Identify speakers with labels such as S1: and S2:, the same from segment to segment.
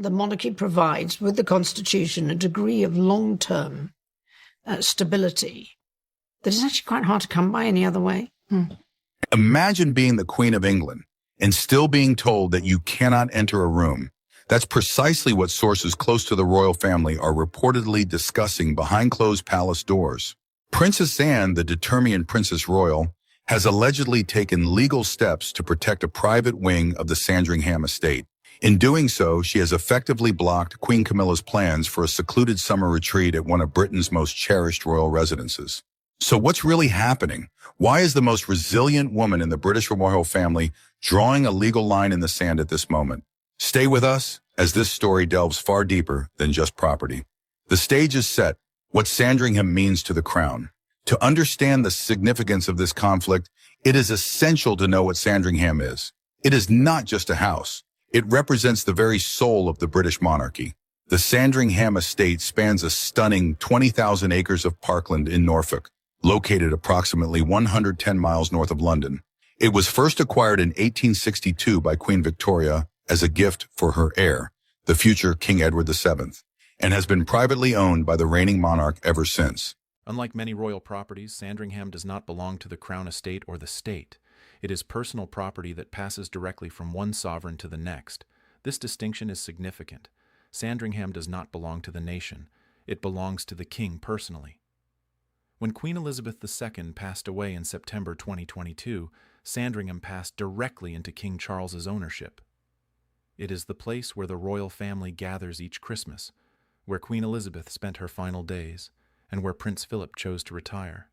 S1: the monarchy provides with the Constitution a degree of long-term stability that is actually quite hard to come by any other way.
S2: Imagine being the Queen of England and still being told that you cannot enter a room. That's precisely what sources close to the royal family are reportedly discussing behind closed palace doors. Princess Anne, the determined Princess Royal, has allegedly taken legal steps to protect a private wing of the Sandringham estate. In doing so, she has effectively blocked Queen Camilla's plans for a secluded summer retreat at one of Britain's most cherished royal residences. So what's really happening? Why is the most resilient woman in the British royal family drawing a legal line in the sand at this moment? Stay with us as this story delves far deeper than just property. The stage is set, what Sandringham means to the crown. To understand the significance of this conflict, it is essential to know what Sandringham is. It is not just a house. It represents the very soul of the British monarchy. The Sandringham estate spans a stunning 20,000 acres of parkland in Norfolk, located approximately 110 miles north of London. It was first acquired in 1862 by Queen Victoria as a gift for her heir, the future King Edward VII, and has been privately owned by the reigning monarch ever since.
S3: Unlike many royal properties, Sandringham does not belong to the Crown Estate or the state. It is personal property that passes directly from one sovereign to the next. This distinction is significant. Sandringham does not belong to the nation. It belongs to the king personally. When Queen Elizabeth II passed away in September 2022, Sandringham passed directly into King Charles's ownership. It is the place where the royal family gathers each Christmas, where Queen Elizabeth spent her final days, and where Prince Philip chose to retire,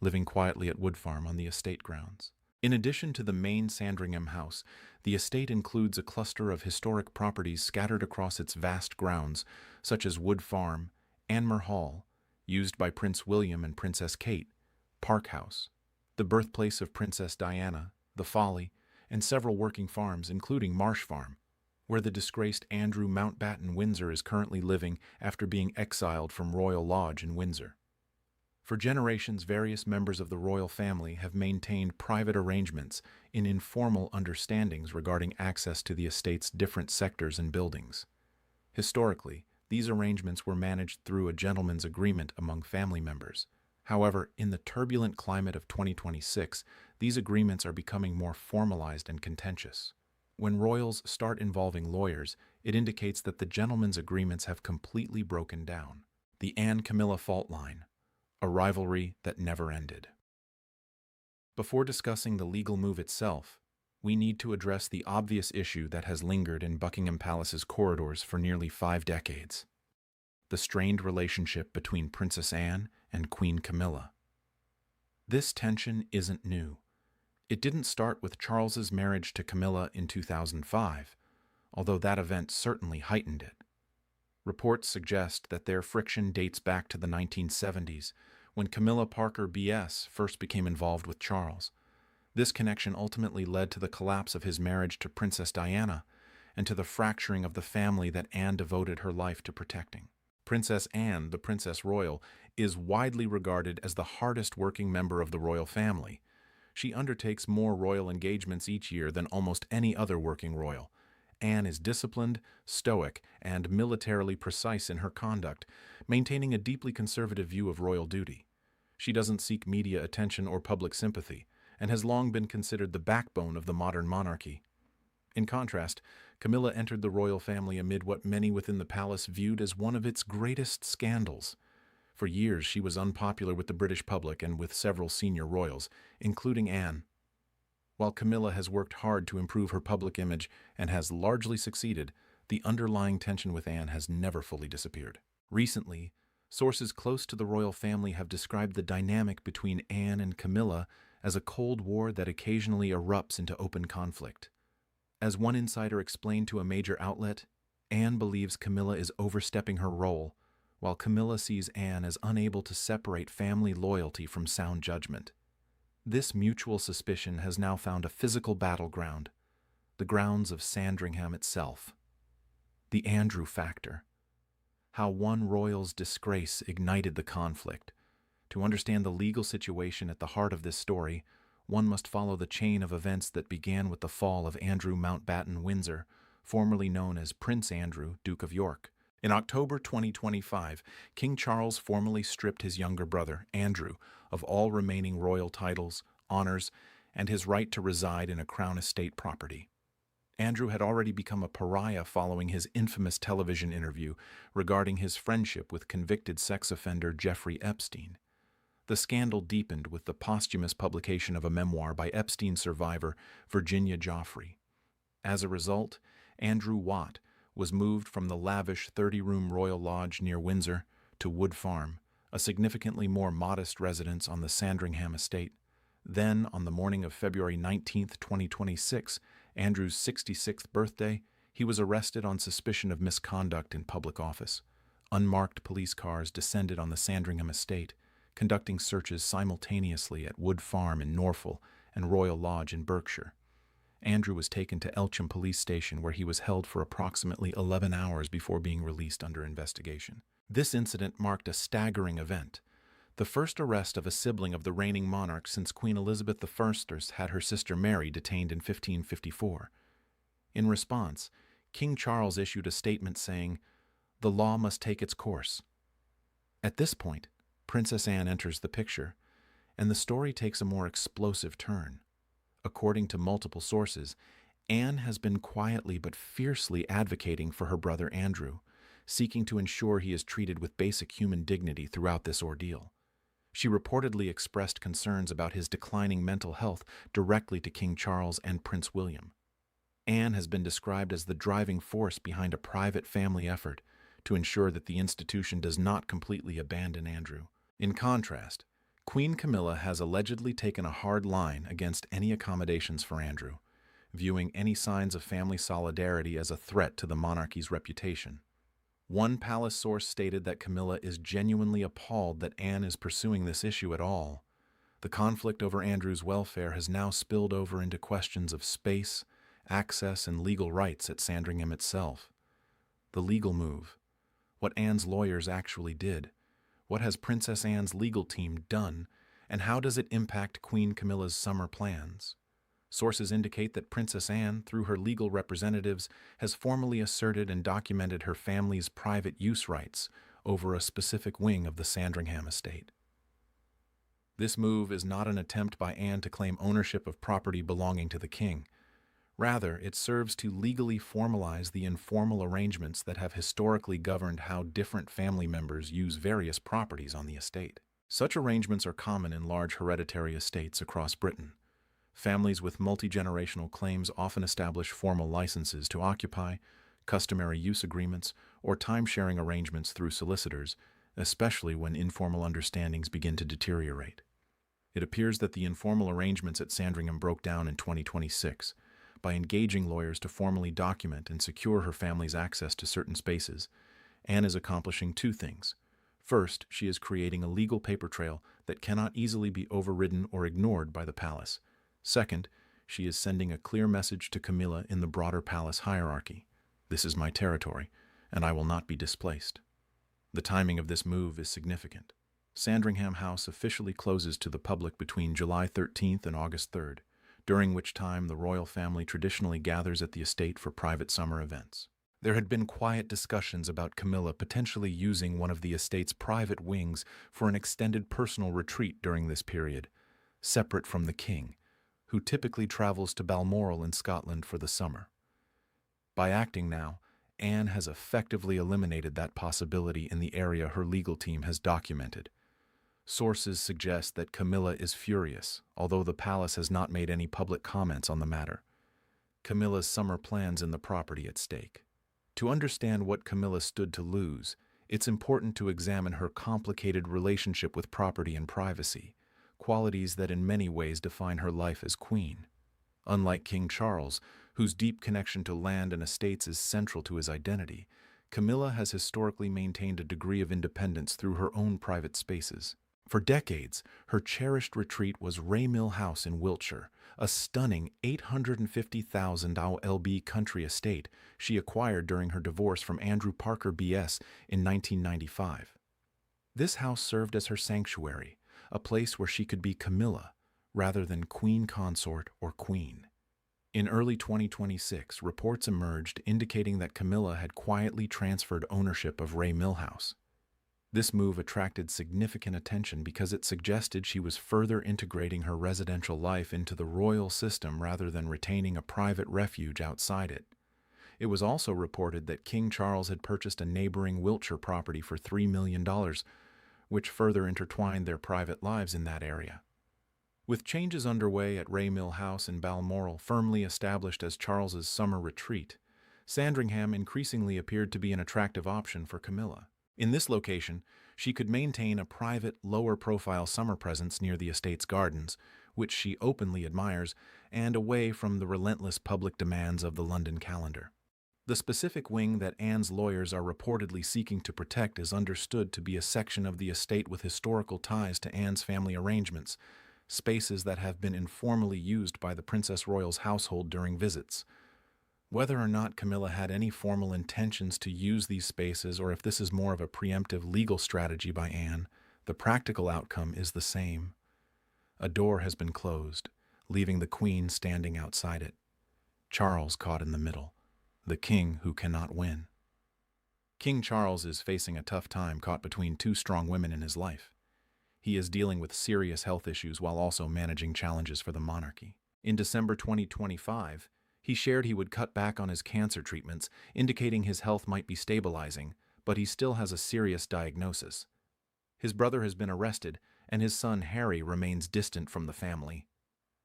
S3: living quietly at Wood Farm on the estate grounds. In addition to the main Sandringham house, the estate includes a cluster of historic properties scattered across its vast grounds, such as Wood Farm, Anmer Hall, used by Prince William and Princess Kate, Park House, the birthplace of Princess Diana, the Folly, and several working farms, including Marsh Farm, where the disgraced Andrew Mountbatten Windsor is currently living after being exiled from Royal Lodge in Windsor. For generations, various members of the royal family have maintained private arrangements in informal understandings regarding access to the estate's different sectors and buildings. Historically, these arrangements were managed through a gentleman's agreement among family members. However, in the turbulent climate of 2026, these agreements are becoming more formalized and contentious. When royals start involving lawyers, it indicates that the gentlemen's agreements have completely broken down. The Anne-Camilla fault line, a rivalry that never ended. Before discussing the legal move itself, we need to address the obvious issue that has lingered in Buckingham Palace's corridors for nearly 5 decades: the strained relationship between Princess Anne and Queen Camilla. This tension isn't new. It didn't start with Charles's marriage to Camilla in 2005, although that event certainly heightened it. Reports suggest that their friction dates back to the 1970s, when Camilla Parker B.S. first became involved with Charles. This connection ultimately led to the collapse of his marriage to Princess Diana and to the fracturing of the family that Anne devoted her life to protecting. Princess Anne, the Princess Royal, is widely regarded as the hardest-working member of the royal family. She undertakes more royal engagements each year than almost any other working royal. Anne is disciplined, stoic, and militarily precise in her conduct, maintaining a deeply conservative view of royal duty. She doesn't seek media attention or public sympathy, and has long been considered the backbone of the modern monarchy. In contrast, Camilla entered the royal family amid what many within the palace viewed as one of its greatest scandals. For years, she was unpopular with the British public and with several senior royals, including Anne. While Camilla has worked hard to improve her public image and has largely succeeded, the underlying tension with Anne has never fully disappeared. Recently, sources close to the royal family have described the dynamic between Anne and Camilla as a Cold War that occasionally erupts into open conflict. As one insider explained to a major outlet, Anne believes Camilla is overstepping her role, while Camilla sees Anne as unable to separate family loyalty from sound judgment. This mutual suspicion has now found a physical battleground, the grounds of Sandringham itself. The Andrew factor. How one royal's disgrace ignited the conflict. To understand the legal situation at the heart of this story, one must follow the chain of events that began with the fall of Andrew Mountbatten Windsor, formerly known as Prince Andrew, Duke of York. In October 2025, King Charles formally stripped his younger brother, Andrew, of all remaining royal titles, honors, and his right to reside in a crown estate property. Andrew had already become a pariah following his infamous television interview regarding his friendship with convicted sex offender Jeffrey Epstein. The scandal deepened with the posthumous publication of a memoir by Epstein survivor Virginia Joffrey. As a result, Andrew Watt was moved from the lavish 30-room royal lodge near Windsor to Wood Farm, a significantly more modest residence on the Sandringham estate. Then, on the morning of February 19, 2026, Andrew's 66th birthday, he was arrested on suspicion of misconduct in public office. Unmarked police cars descended on the Sandringham estate, conducting searches simultaneously at Wood Farm in Norfolk and Royal Lodge in Berkshire. Andrew was taken to Elcham Police Station, where he was held for approximately 11 hours before being released under investigation. This incident marked a staggering event, the first arrest of a sibling of the reigning monarch since Queen Elizabeth I had her sister Mary detained in 1554. In response, King Charles issued a statement saying, "The law must take its course." At this point, Princess Anne enters the picture, and the story takes a more explosive turn. According to multiple sources, Anne has been quietly but fiercely advocating for her brother Andrew, seeking to ensure he is treated with basic human dignity throughout this ordeal. She reportedly expressed concerns about his declining mental health directly to King Charles and Prince William. Anne has been described as the driving force behind a private family effort to ensure that the institution does not completely abandon Andrew. In contrast, Queen Camilla has allegedly taken a hard line against any accommodations for Andrew, viewing any signs of family solidarity as a threat to the monarchy's reputation. One palace source stated that Camilla is genuinely appalled that Anne is pursuing this issue at all. The conflict over Andrew's welfare has now spilled over into questions of space, access, and legal rights at Sandringham itself. The legal move. What Anne's lawyers actually did. What has Princess Anne's legal team done, and how does it impact Queen Camilla's summer plans? Sources indicate that Princess Anne, through her legal representatives, has formally asserted and documented her family's private use rights over a specific wing of the Sandringham estate. This move is not an attempt by Anne to claim ownership of property belonging to the king. Rather, it serves to legally formalize the informal arrangements that have historically governed how different family members use various properties on the estate. Such arrangements are common in large hereditary estates across Britain. Families with multi-generational claims often establish formal licenses to occupy, customary use agreements, or time-sharing arrangements through solicitors, especially when informal understandings begin to deteriorate. It appears that the informal arrangements at Sandringham broke down in 2026. By engaging lawyers to formally document and secure her family's access to certain spaces, Anne is accomplishing two things. First, she is creating a legal paper trail that cannot easily be overridden or ignored by the palace. Second, she is sending a clear message to Camilla in the broader palace hierarchy. This is my territory, and I will not be displaced. The timing of this move is significant. Sandringham House officially closes to the public between July 13th and August 3rd, during which time the royal family traditionally gathers at the estate for private summer events. There had been quiet discussions about Camilla potentially using one of the estate's private wings for an extended personal retreat during this period, separate from the king, who typically travels to Balmoral in Scotland for the summer. By acting now, Anne has effectively eliminated that possibility in the area her legal team has documented. Sources suggest that Camilla is furious, although the palace has not made any public comments on the matter. Camilla's summer plans and the property at stake. To understand what Camilla stood to lose, it's important to examine her complicated relationship with property and privacy, qualities that in many ways define her life as queen. Unlike King Charles, whose deep connection to land and estates is central to his identity, Camilla has historically maintained a degree of independence through her own private spaces. For decades, her cherished retreat was Raymill House in Wiltshire, a stunning 850,000 lb country estate she acquired during her divorce from Andrew Parker B.S. in 1995. This house served as her sanctuary, a place where she could be Camilla rather than queen consort or queen. In early 2026, reports emerged indicating that Camilla had quietly transferred ownership of Ray Mill House. This move attracted significant attention because it suggested she was further integrating her residential life into the royal system rather than retaining a private refuge outside it. It was also reported that King Charles had purchased a neighboring Wiltshire property for $3 million, which further intertwined their private lives in that area. With changes underway at Ray Mill House in Balmoral firmly established as Charles's summer retreat, Sandringham increasingly appeared to be an attractive option for Camilla. In this location, she could maintain a private, lower-profile summer presence near the estate's gardens, which she openly admires, and away from the relentless public demands of the London calendar. The specific wing that Anne's lawyers are reportedly seeking to protect is understood to be a section of the estate with historical ties to Anne's family arrangements, spaces that have been informally used by the Princess Royal's household during visits. Whether or not Camilla had any formal intentions to use these spaces or if this is more of a preemptive legal strategy by Anne, the practical outcome is the same. A door has been closed, leaving the Queen standing outside it. Charles caught in the middle, the king who cannot win. King Charles is facing a tough time caught between two strong women in his life. He is dealing with serious health issues while also managing challenges for the monarchy. In December 2025, he shared he would cut back on his cancer treatments, indicating his health might be stabilizing, but he still has a serious diagnosis. His brother has been arrested, and his son Harry remains distant from the family.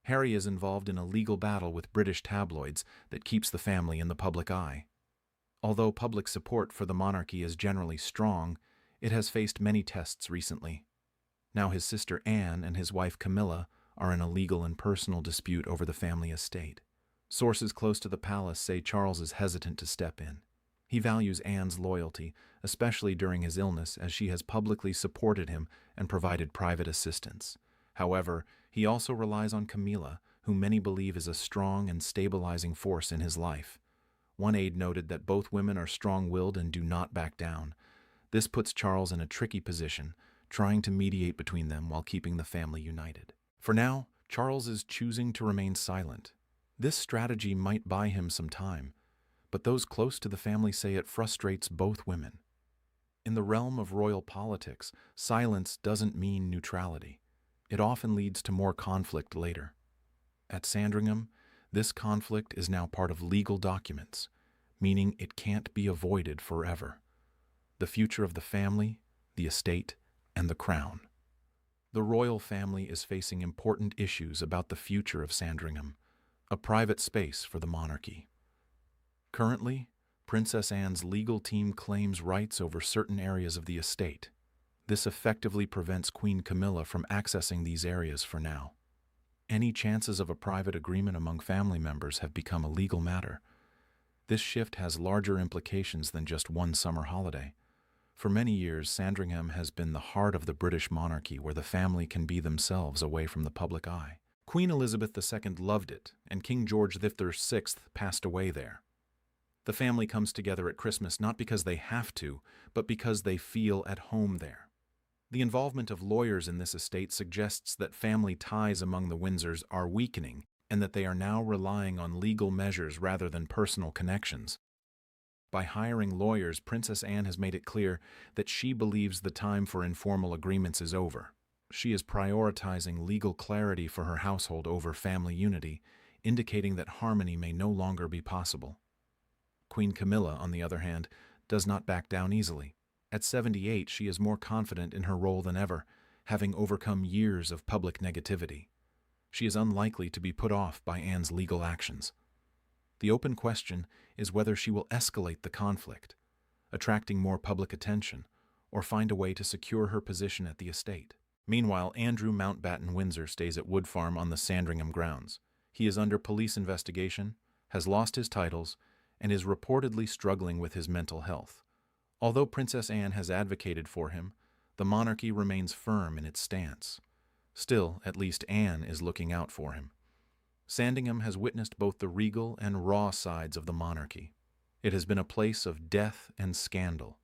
S3: Harry is involved in a legal battle with British tabloids that keeps the family in the public eye. Although public support for the monarchy is generally strong, it has faced many tests recently. Now his sister Anne and his wife Camilla are in a legal and personal dispute over the family estate. Sources close to the palace say Charles is hesitant to step in. He values Anne's loyalty, especially during his illness, as she has publicly supported him and provided private assistance. However, he also relies on Camilla, whom many believe is a strong and stabilizing force in his life. One aide noted that both women are strong-willed and do not back down. This puts Charles in a tricky position, trying to mediate between them while keeping the family united. For now, Charles is choosing to remain silent. This strategy might buy him some time, but those close to the family say it frustrates both women. In the realm of royal politics, silence doesn't mean neutrality. It often leads to more conflict later. At Sandringham, this conflict is now part of legal documents, meaning it can't be avoided forever. The future of the family, the estate, and the crown. The royal family is facing important issues about the future of Sandringham, a private space for the monarchy. Currently, Princess Anne's legal team claims rights over certain areas of the estate. This effectively prevents Queen Camilla from accessing these areas for now. Any chances of a private agreement among family members have become a legal matter. This shift has larger implications than just one summer holiday. For many years, Sandringham has been the heart of the British monarchy where the family can be themselves away from the public eye. Queen Elizabeth II loved it, and King George VI passed away there. The family comes together at Christmas not because they have to, but because they feel at home there. The involvement of lawyers in this estate suggests that family ties among the Windsors are weakening and that they are now relying on legal measures rather than personal connections. By hiring lawyers, Princess Anne has made it clear that she believes the time for informal agreements is over. She is prioritizing legal clarity for her household over family unity, indicating that harmony may no longer be possible. Queen Camilla, on the other hand, does not back down easily. At 78, she is more confident in her role than ever, having overcome years of public negativity. She is unlikely to be put off by Anne's legal actions. The open question is whether she will escalate the conflict, attracting more public attention, or find a way to secure her position at the estate. Meanwhile, Andrew Mountbatten Windsor stays at Wood Farm on the Sandringham grounds. He is under police investigation, has lost his titles, and is reportedly struggling with his mental health. Although Princess Anne has advocated for him, the monarchy remains firm in its stance. Still, at least Anne is looking out for him. Sandringham has witnessed both the regal and raw sides of the monarchy. It has been a place of death and scandal.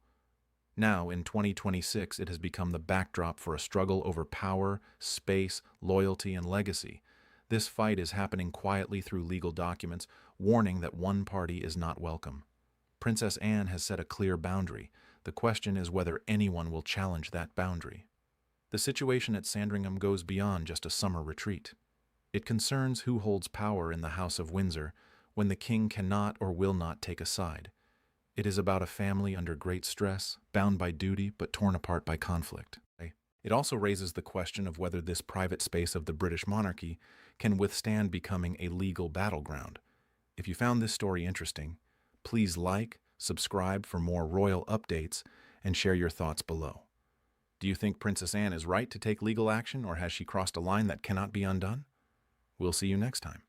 S3: Now, in 2026, it has become the backdrop for a struggle over power, space, loyalty, and legacy. This fight is happening quietly through legal documents, warning that one party is not welcome. Princess Anne has set a clear boundary. The question is whether anyone will challenge that boundary. The situation at Sandringham goes beyond just a summer retreat. It concerns who holds power in the House of Windsor when the king cannot or will not take a side. It is about a family under great stress, bound by duty but torn apart by conflict. It also raises the question of whether this private space of the British monarchy can withstand becoming a legal battleground. If you found this story interesting, please like, subscribe for more royal updates, and share your thoughts below. Do you think Princess Anne is right to take legal action, or has she crossed a line that cannot be undone? We'll see you next time.